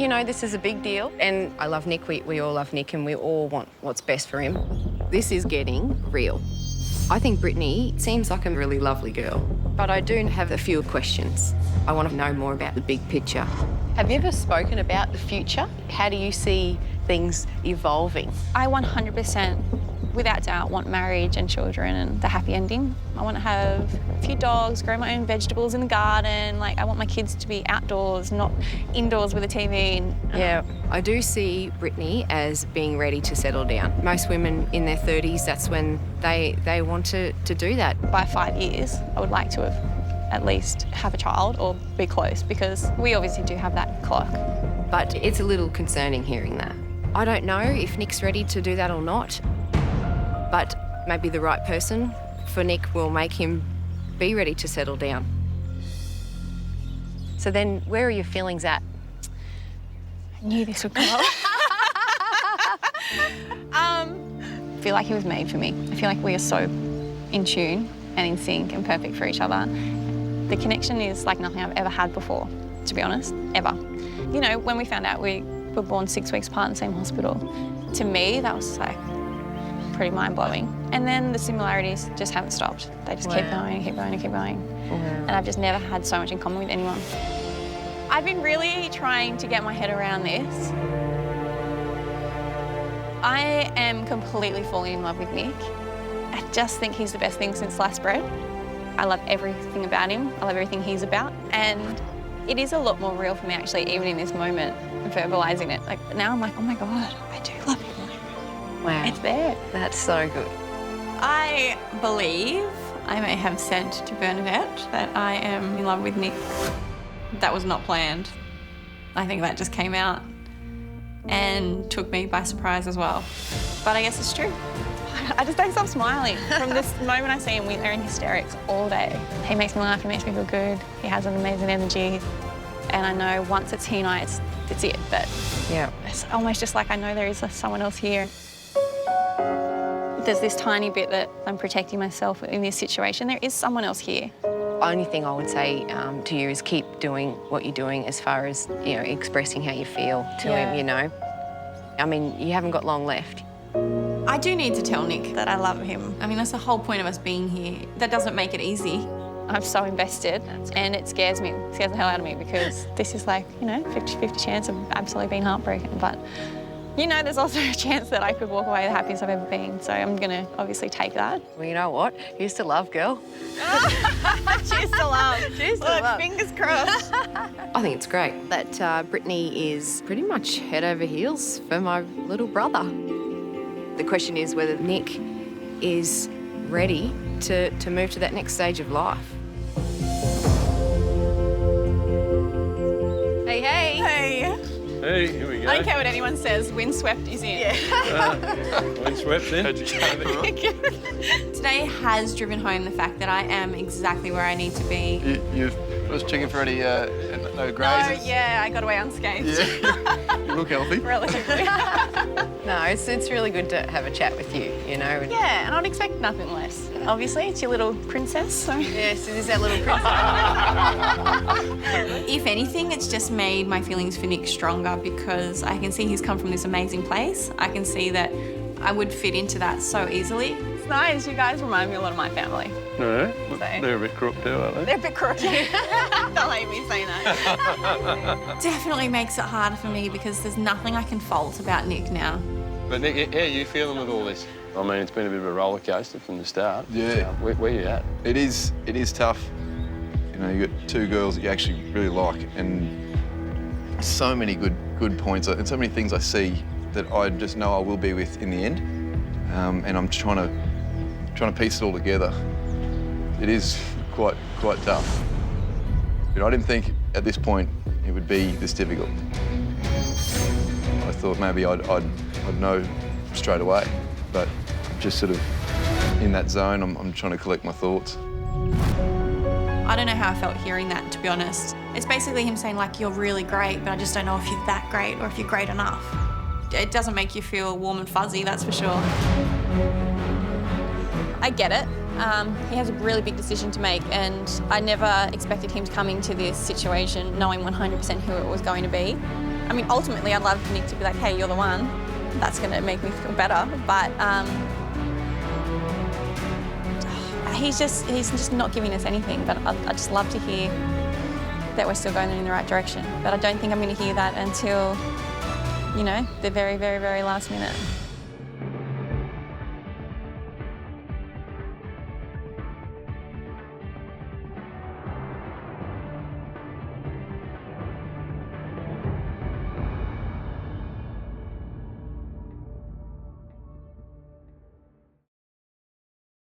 you know, this is a big deal. And I love Nick. We all love Nick and we all want what's best for him. This is getting real. I think Brittany seems like a really lovely girl, but I do have a few questions. I want to know more about the big picture. Have you ever spoken about the future? How do you see things evolving? I 100%, without doubt, want marriage and children and the happy ending. I want to have a few dogs, grow my own vegetables in the garden. Like, I want my kids to be outdoors, not indoors with a TV. Yeah, I do see Brittany as being ready to settle down. Most women in their 30s, that's when they want to do that. By 5 years, I would like to have at least have a child or be close, because we obviously do have that clock. But it's a little concerning hearing that. I don't know if Nick's ready to do that or not, but maybe the right person for Nick will make him be ready to settle down. So then, where are your feelings at? I knew this would come up. I feel like he was made for me. I feel like we are so in tune and in sync and perfect for each other. The connection is like nothing I've ever had before, to be honest, ever. You know, when we found out we were born 6 weeks apart in the same hospital, to me, that was like pretty mind-blowing. And then the similarities just haven't stopped. They just keep going and keep going and keep going. And I've just never had so much in common with anyone. I've been really trying to get my head around this. I am completely falling in love with Nick. I just think he's the best thing since sliced bread. I love everything about him. I love everything he's about. And it is a lot more real for me, actually, even in this moment, verbalising it. Like, now I'm like, oh my God, I do love him. Wow. It's there. That's so good. I believe I may have said to Bernadette that I am in love with Nick. That was not planned. I think that just came out and took me by surprise as well. But I guess it's true. I just don't stop smiling. From this moment I see him, we are in hysterics all day. He makes me laugh, he makes me feel good. He has an amazing energy. And I know once it's he and I, it's it. But yeah, it's almost just like I know there is someone else here. There's this tiny bit that I'm protecting myself in this situation. There is someone else here. Only thing I would say to you is keep doing what you're doing as far as, you know, expressing how you feel to him, you know. I mean, you haven't got long left. I do need to tell Nick that I love him. I mean, that's the whole point of us being here. That doesn't make it easy. I'm so invested and it scares me. It scares the hell out of me because this is like, you know, 50-50 chance of absolutely being heartbroken. But, you know, there's also a chance that I could walk away the happiest I've ever been. So I'm going to obviously take that. Well, you know what? Here's to love, girl. Cheers to love. Cheers to love. Fingers crossed. I think it's great that Brittany is pretty much head over heels for my little brother. The question is whether Nick is ready to move to that next stage of life. Hey, hey. Hey. Hey, here we go. I don't care what anyone says, windswept is in. Yeah. Windswept in. Today has driven home the fact that I am exactly where I need to be. You've was checking for any no No, grazes? yeah, I got away unscathed. Yeah. You look healthy. Relatively. No, it's really good to have a chat with you, you know. And Yeah, and I'd expect nothing less. Obviously, it's your little princess, so... yes, it is that little princess. If anything, it's just made my feelings for Nick stronger because I can see he's come from this amazing place. I can see that I would fit into that so easily. It's nice. You guys remind me a lot of my family. No, they're a bit crook too, aren't they? They're a bit crooked. Don't hate me saying that. Definitely makes it harder for me because there's nothing I can fault about Nick now. But Nick, how are you feeling with all this? I mean, it's been a bit of a roller coaster from the start. Yeah. Where you at? It is tough. You know, you got two girls that you actually really like, and so many good points, and so many things I see that I just know I will be with in the end. And I'm trying to piece it all together. It is quite tough. But I didn't think at this point it would be this difficult. I thought maybe I'd know straight away, but just sort of in that zone, I'm trying to collect my thoughts. I don't know how I felt hearing that, to be honest. It's basically him saying, like, you're really great, but I just don't know if you're that great or if you're great enough. It doesn't make you feel warm and fuzzy, that's for sure. I get it. He has a really big decision to make, and I never expected him to come into this situation knowing 100% who it was going to be. I mean, ultimately, I'd love Nick to be like, hey, you're the one. That's going to make me feel better. But he's just not giving us anything. But I just love to hear that we're still going in the right direction. But I don't think I'm going to hear that until, you know, the very, very, very last minute.